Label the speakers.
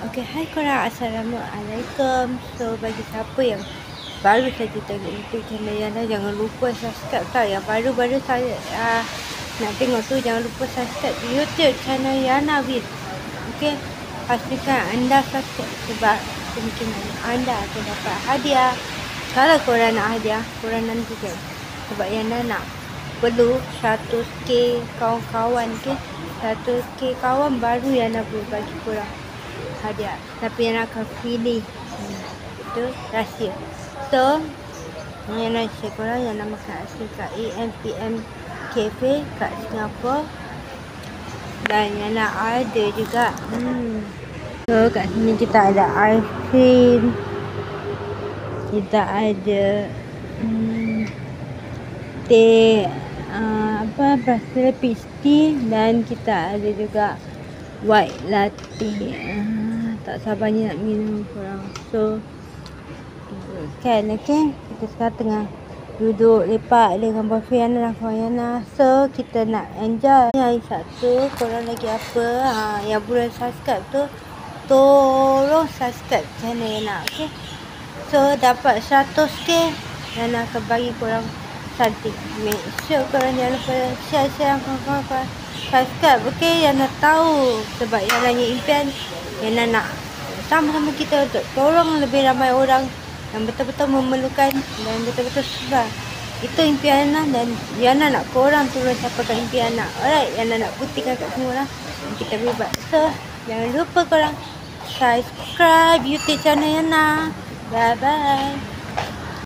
Speaker 1: Okay, hai korang, Assalamualaikum. So, bagi siapa yang baru saja tengok YouTube channel Yana, jangan lupa subscribe tau. Yang baru-baru saya nak tengok tu, jangan lupa subscribe YouTube channel Yana Win. Okay, pastikan anda subscribe sebab kemungkinan anda akan dapat hadiah. Kalau korang nak hadiah, korang nantikan. Sebab Yana nak perlu 100k kawan-kawan, okay? 100k kawan baru Yana boleh bagi korang hadiah, tapi yang akan pilih itu rahsia. So yang nak share korang yang nama makan asli kat AMPM Cafe kat Singapura, dan yang nak ada juga so kat sini kita ada ice cream, kita ada teh blackberry peach tea, dan kita ada juga white latte. Tak sabarnya nak minum korang. So kan, okay, kita sekarang tengah duduk lepak dengan boyfriend dan kawan Yana. So kita nak enjoy. Yang satu, korang lagi apa yang belum subscribe tu, tolong subscribe channel Yana, okay? So dapat 100k, Yana akan bagi korang cantik. Make sure korang jangan lupa share korang subscribe, okay? Yana tahu sebab Yana punya impian, Yana nak sama-sama kita untuk tolong lebih ramai orang yang betul-betul memerlukan dan betul-betul susah. Itu impian Yana, dan Yana nak korang turun capakan impian Yana. Alright, Yana nak buktikan kat semua orang kita hebat. So jangan lupa korang subscribe YouTube channel Yana. Bye bye.